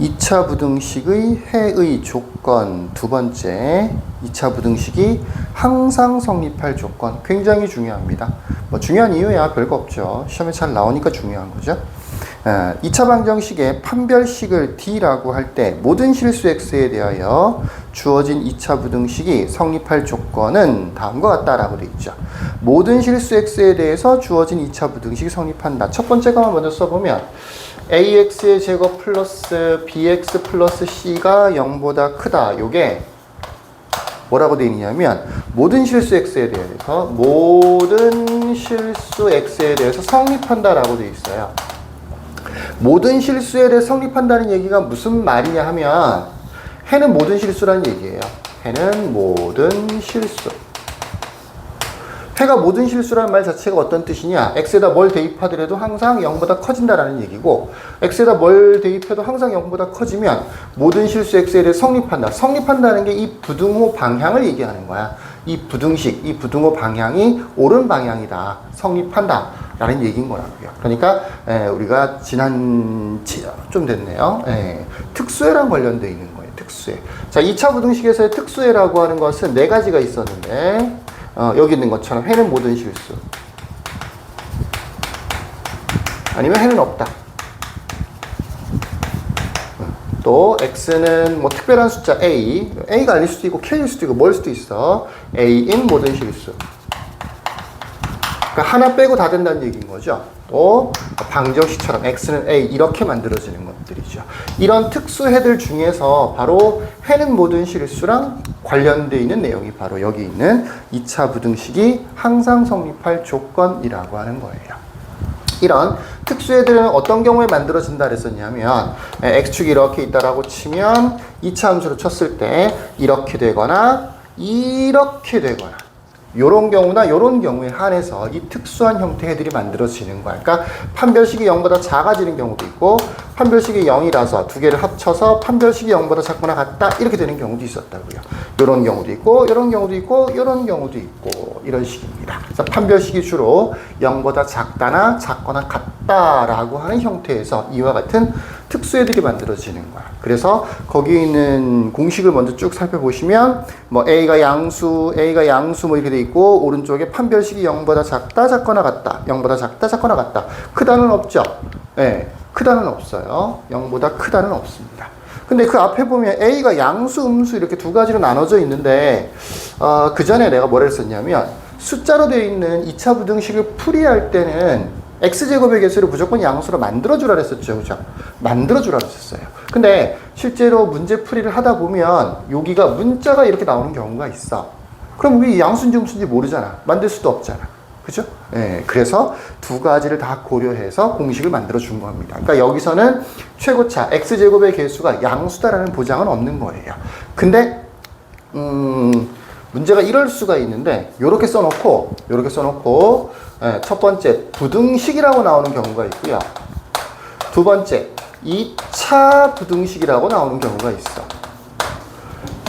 2차 부등식의 해의 조건 두 번째, 2차 부등식이 항상 성립할 조건 굉장히 중요합니다. 뭐 중요한 이유야 별거 없죠. 시험에 잘 나오니까 중요한 거죠. 2차 방정식의 판별식을 D라고 할 때 모든 실수 X에 대하여 주어진 2차 부등식이 성립할 조건은 다음과 같다라고 되어 있죠. 모든 실수 X에 대해서 주어진 2차 부등식이 성립한다. 첫 번째 것만 먼저 써보면 AX의 제곱 플러스 BX 플러스 C가 0보다 크다. 요게 뭐라고 되어 있냐면 모든 실수 X에 대해서 성립한다라고 되어 있어요. 모든 실수에 대해 성립한다는 얘기가 무슨 말이냐 하면 해는 모든 실수라는 얘기예요. 해는 모든 실수. 해가 모든 실수라는 말 자체가 어떤 뜻이냐? x에다 뭘 대입하더라도 항상 0보다 커진다라는 얘기고 x에다 뭘 대입해도 항상 0보다 커지면 모든 실수 x에 대해 성립한다. 성립한다는 게 이 부등호 방향을 얘기하는 거야. 이 부등식, 이 부등호 방향이 옳은 방향이다. 성립한다. 라는 얘기인 거라고요. 그러니까 우리가 좀 됐네요. 특수해랑 관련되어 있는 거예요. 특수해. 자, 2차 부등식에서의 특수해라고 하는 것은 네 가지가 있었는데 여기 있는 것처럼 해는 모든 실수, 아니면 해는 없다. 또 x는 뭐 특별한 숫자 a가 아닐 수도 있고 k일 수도 있고 뭘 수도 있어. a인 모든 실수. 그러니까 하나 빼고 다 된다는 얘기인 거죠. 또 방정식처럼 x는 a 이렇게 만들어지는 것들이죠. 이런 특수해들 중에서 바로 해는 모든 실수랑 관련되어 있는 내용이 바로 여기 있는 2차 부등식이 항상 성립할 조건이라고 하는 거예요. 이런 특수해들은 어떤 경우에 만들어진다 그랬었냐면 x축이 이렇게 있다라고 치면 2차 함수로 쳤을 때 이렇게 되거나 이렇게 되거나 요런 경우나 요런 경우에 한해서 이 특수한 형태의 해들이 만들어지는 거야. 그러니까 판별식이 0보다 작아지는 경우도 있고 판별식이 0이라서 두 개를 합쳐서 판별식이 0보다 작거나 같다 이렇게 되는 경우도 있었다고요. 요런 경우도 있고 요런 경우도 있고 요런 경우도 있고 이런 식입니다. 그래서 판별식이 주로 0보다 작다나 작거나 같다라고 하는 형태에서 이와 같은 특수해들이 만들어지는 거야. 그래서 거기 있는 공식을 먼저 쭉 살펴보시면 뭐 A가 양수 뭐 이렇게 돼 있고 오른쪽에 판별식이 0보다 작다 작거나 같다 0보다 작다 작거나 같다 크다는 없죠. 크다는 없어요. 0보다 크다는 없습니다. 근데 그 앞에 보면 A가 양수 음수 이렇게 두 가지로 나눠져 있는데 그 전에 내가 뭐라 했었냐면 숫자로 되어 있는 2차 부등식을 풀이할 때는 x제곱의 개수를 무조건 양수로 만들어주라 그랬었죠. 그죠? 만들어주라 그랬었어요. 근데 실제로 문제 풀이를 하다 보면 여기가 문자가 이렇게 나오는 경우가 있어. 그럼 우리 양수인지 음수인지 모르잖아. 만들 수도 없잖아. 그죠? 그래서 두 가지를 다 고려해서 공식을 만들어준 겁니다. 그러니까 여기서는 최고차 x제곱의 개수가 양수다라는 보장은 없는 거예요. 근데 문제가 이럴 수가 있는데 요렇게 써놓고 첫 번째 부등식이라고 나오는 경우가 있고요. 두 번째 2차 부등식이라고 나오는 경우가 있어.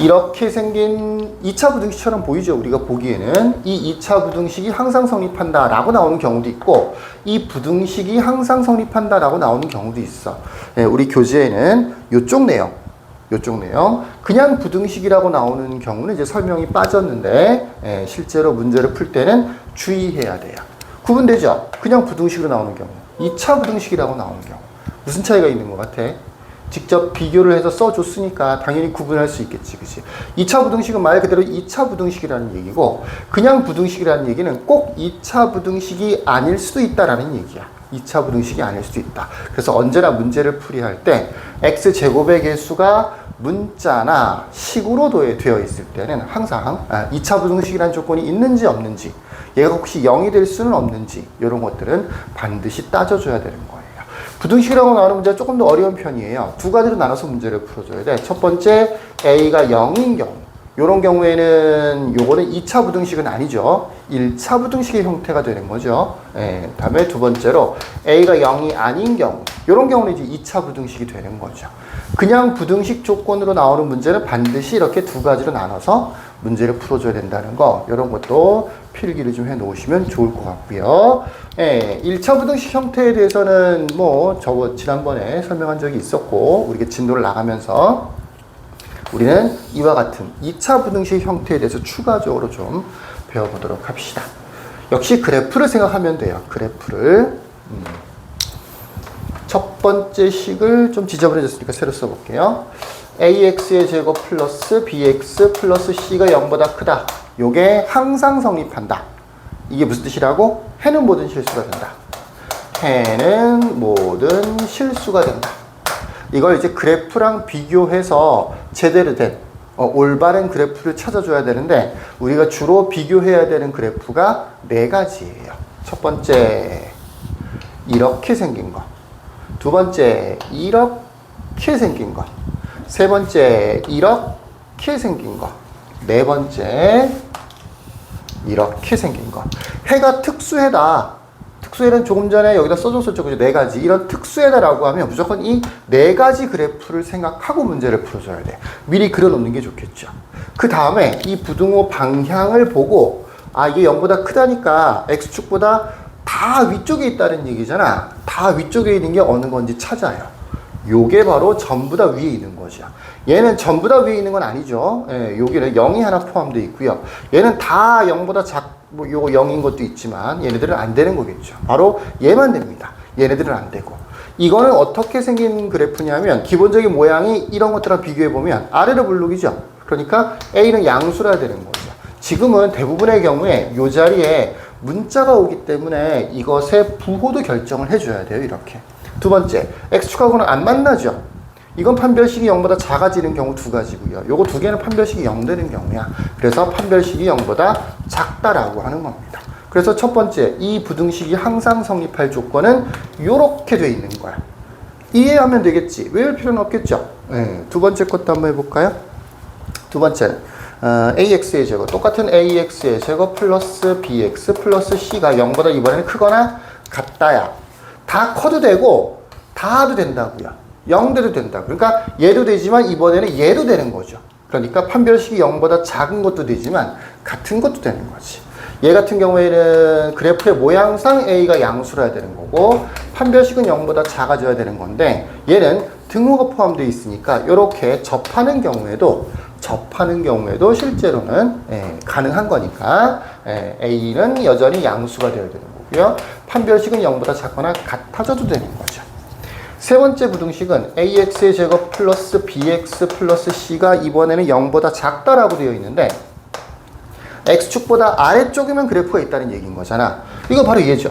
이렇게 생긴 2차 부등식처럼 보이죠. 우리가 보기에는 이 2차 부등식이 항상 성립한다 라고 나오는 경우도 있고 이 부등식이 항상 성립한다 라고 나오는 경우도 있어. 우리 교재에는 요쪽 내용 그냥 부등식이라고 나오는 경우는 이제 설명이 빠졌는데 실제로 문제를 풀 때는 주의해야 돼요. 구분되죠? 그냥 부등식으로 나오는 경우 2차 부등식이라고 나오는 경우 무슨 차이가 있는 것 같아? 직접 비교를 해서 써줬으니까 당연히 구분할 수 있겠지, 그치? 2차 부등식은 말 그대로 2차 부등식이라는 얘기고 그냥 부등식이라는 얘기는 꼭 2차 부등식이 아닐 수도 있다라는 얘기야. 2차 부등식이 아닐 수도 있다. 그래서 언제나 문제를 풀이할 때 x제곱의 개수가 문자나 식으로 되어 있을 때는 항상 2차 부등식이라는 조건이 있는지 없는지 얘가 혹시 0이 될 수는 없는지 이런 것들은 반드시 따져줘야 되는 거예요. 부등식이라고 나오는 문제가 조금 더 어려운 편이에요. 두 가지로 나눠서 문제를 풀어줘야 돼. 첫 번째 A가 0인 경우 요런 경우에는 요거는 2차 부등식은 아니죠. 1차 부등식의 형태가 되는 거죠. 예, 다음에 두 번째로 A가 0이 아닌 경우, 요런 경우는 이제 2차 부등식이 되는 거죠. 그냥 부등식 조건으로 나오는 문제는 반드시 이렇게 두 가지로 나눠서 문제를 풀어줘야 된다는 거, 이런 것도 필기를 좀 해 놓으시면 좋을 것 같고요. 예, 1차 부등식 형태에 대해서는 뭐 지난번에 설명한 적이 있었고, 우리가 진도를 나가면서 우리는 이와 같은 2차 부등식 형태에 대해서 추가적으로 좀 배워보도록 합시다. 역시 그래프를 생각하면 돼요. 그래프를. 첫 번째 식을 좀 지저분해졌으니까 새로 써볼게요. ax의 제곱 플러스 bx 플러스 c가 0보다 크다. 요게 항상 성립한다. 이게 무슨 뜻이라고? 해는 모든 실수가 된다. 해는 모든 실수가 된다. 이걸 이제 그래프랑 비교해서 제대로 된 올바른 그래프를 찾아줘야 되는데, 우리가 주로 비교해야 되는 그래프가 네 가지예요. 첫 번째, 이렇게 생긴 거. 두 번째, 이렇게 생긴 거. 세 번째, 이렇게 생긴 거. 네 번째, 이렇게 생긴 거. 해가 특수해다. 특수해는 조금 전에 여기다 써줬었죠. 그죠? 네 가지. 이런 특수해다라고 하면 무조건 이 네 가지 그래프를 생각하고 문제를 풀어줘야 돼. 미리 그려놓는 게 좋겠죠. 그 다음에 이 부등호 방향을 보고, 아, 이게 0보다 크다니까 X축보다 다 위쪽에 있다는 얘기잖아. 다 위쪽에 있는 게 어느 건지 찾아요. 요게 바로 전부 다 위에 있는 거죠. 얘는 전부 다 위에 있는 건 아니죠. 예, 여기는 0이 하나 포함되어 있고요. 얘는 다 0보다 뭐 요거 0인 것도 있지만 얘네들은 안 되는 거겠죠. 바로 얘만 됩니다. 얘네들은 안 되고. 이거는 어떻게 생긴 그래프냐면, 기본적인 모양이 이런 것들랑 비교해보면 아래로 블록이죠. 그러니까 A는 양수라 되는 거죠. 지금은 대부분의 경우에 이 자리에 문자가 오기 때문에 이것의 부호도 결정을 해줘야 돼요. 이렇게. 두 번째, X축하고는 안 만나죠. 이건 판별식이 0보다 작아지는 경우 두 가지고요. 요거 두 개는 판별식이 0 되는 경우야. 그래서 판별식이 0보다 작다라고 하는 겁니다. 그래서 첫 번째, 이 부등식이 항상 성립할 조건은 요렇게 돼 있는 거야. 이해하면 되겠지. 외울 필요는 없겠죠. 네. 두 번째 것도 한번 해볼까요? 두 번째는 ax의 제곱, 똑같은 ax의 제곱 플러스 bx 플러스 c가 0보다 이번에는 크거나 같다야. 다 커도 되고 다 도 된다고요. 0대도 된다. 그러니까 얘도 되지만 이번에는 얘도 되는 거죠. 그러니까 판별식이 0보다 작은 것도 되지만 같은 것도 되는 거지. 얘 같은 경우에는 그래프의 모양상 A가 양수라야 되는 거고, 판별식은 0보다 작아져야 되는 건데, 얘는 등호가 포함되어 있으니까 이렇게 접하는 경우에도 실제로는 가능한 거니까 A는 여전히 양수가 되어야 되는 거고요. 판별식은 0보다 작거나 같아져도 되는 거죠. 세 번째 부등식은 ax의 제곱 플러스 bx 플러스 c가 이번에는 0보다 작다라고 되어 있는데, x축보다 아래쪽에만 그래프가 있다는 얘기인 거잖아. 이거 바로 얘죠.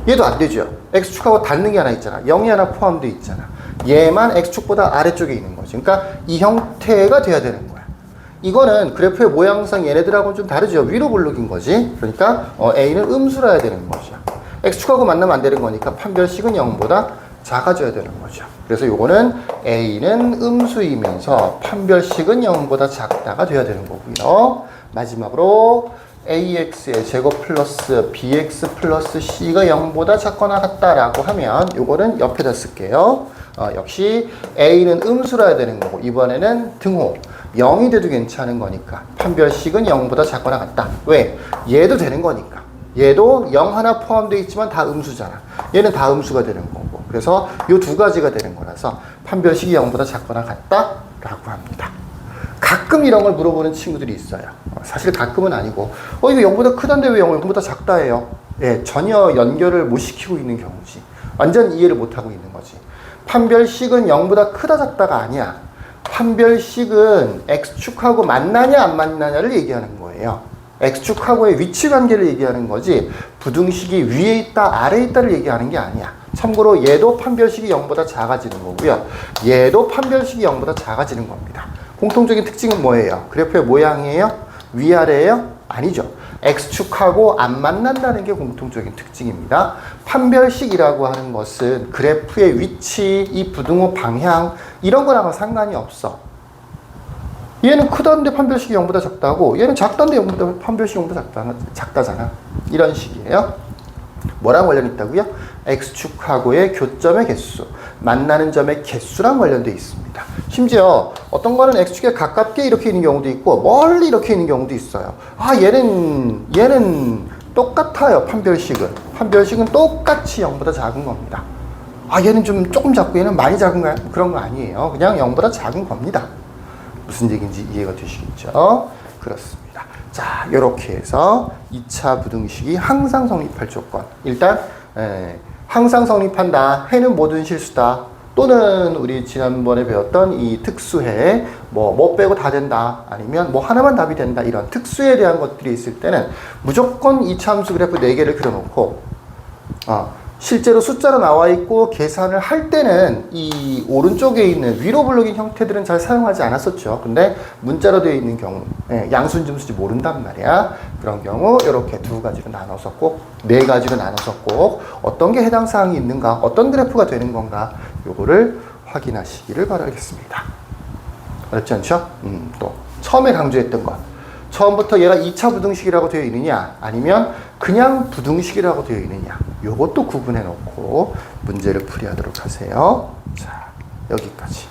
얘도 안 되죠. x축하고 닿는 게 하나 있잖아. 0이 하나 포함되어 있잖아. 얘만 x축보다 아래쪽에 있는 거지. 그러니까 이 형태가 돼야 되는 거야. 이거는 그래프의 모양상 얘네들하고는 좀 다르죠. 위로 블록인 거지. 그러니까 A는 음수라야 되는 거죠. x축하고 만나면 안 되는 거니까 판별식은 0보다 작아져야 되는 거죠. 그래서 요거는 A는 음수이면서 판별식은 0보다 작다가 돼야 되는 거고요. 마지막으로 ax의 제곱 플러스 bx 플러스 c가 0보다 작거나 같다라고 하면 요거는 옆에다 쓸게요. 역시 A는 음수라야 되는 거고, 이번에는 등호 0이 돼도 괜찮은 거니까 판별식은 0보다 작거나 같다. 왜? 얘도 되는 거니까. 얘도 0 하나 포함되어 있지만 다 음수잖아. 얘는 다 음수가 되는 거고. 그래서 이 두 가지가 되는 거라서 판별식이 0보다 작거나 같다라고 합니다. 가끔 이런 걸 물어보는 친구들이 있어요. 사실 가끔은 아니고, 이거 0보다 크다는데 왜 0보다 작다 해요? 예, 전혀 연결을 못 시키고 있는 경우지. 완전 이해를 못 하고 있는 거지. 판별식은 0보다 크다 작다가 아니야. 판별식은 x축하고 만나냐 안 만나냐를 얘기하는 거예요. x축하고의 위치 관계를 얘기하는 거지, 부등식이 위에 있다 아래에 있다를 얘기하는 게 아니야. 참고로 얘도 판별식이 0보다 작아지는 거고요. 얘도 판별식이 0보다 작아지는 겁니다. 공통적인 특징은 뭐예요? 그래프의 모양이에요? 위아래예요? 아니죠. x축하고 안 만난다는 게 공통적인 특징입니다. 판별식이라고 하는 것은 그래프의 위치, 이 부등호 방향, 이런 거랑은 상관이 없어. 얘는 크다는데 판별식이 0보다 작다고, 얘는 작다는데 판별식이 0보다 작다잖아. 이런 식이에요. 뭐랑 관련이 있다고요? X축하고의 교점의 개수, 만나는 점의 개수랑 관련되어 있습니다. 심지어 어떤 거는 X축에 가깝게 이렇게 있는 경우도 있고 멀리 이렇게 있는 경우도 있어요. 아, 얘는 똑같아요. 판별식은 똑같이 0보다 작은 겁니다. 아, 얘는 조금 작고 얘는 많이 작은 거 그런 거 아니에요. 그냥 0보다 작은 겁니다. 무슨 얘기인지 이해가 되시겠죠? 그렇습니다. 자, 이렇게 해서 2차 부등식이 항상 성립할 조건. 일단 항상 성립한다. 해는 모든 실수다. 또는 우리 지난번에 배웠던 이 특수해, 뭐 빼고 다 된다. 아니면 뭐 하나만 답이 된다. 이런 특수에 대한 것들이 있을 때는 무조건 이차함수 그래프 4개를 그려놓고 실제로 숫자로 나와 있고 계산을 할 때는 이 오른쪽에 있는 위로 블록인 형태들은 잘 사용하지 않았었죠. 근데 문자로 되어 있는 경우, 양수인지 음수인지 모른단 말이야. 그런 경우 이렇게 2가지로 나눠서 꼭 4가지로 나눠서 꼭 어떤 게 해당 사항이 있는가, 어떤 그래프가 되는 건가, 요거를 확인하시기를 바라겠습니다. 어렵지 않죠? 또 처음에 강조했던 것. 처음부터 얘가 2차 부등식이라고 되어 있느냐, 아니면 그냥 부등식이라고 되어 있느냐, 요것도 구분해 놓고 문제를 풀이하도록 하세요. 자, 여기까지.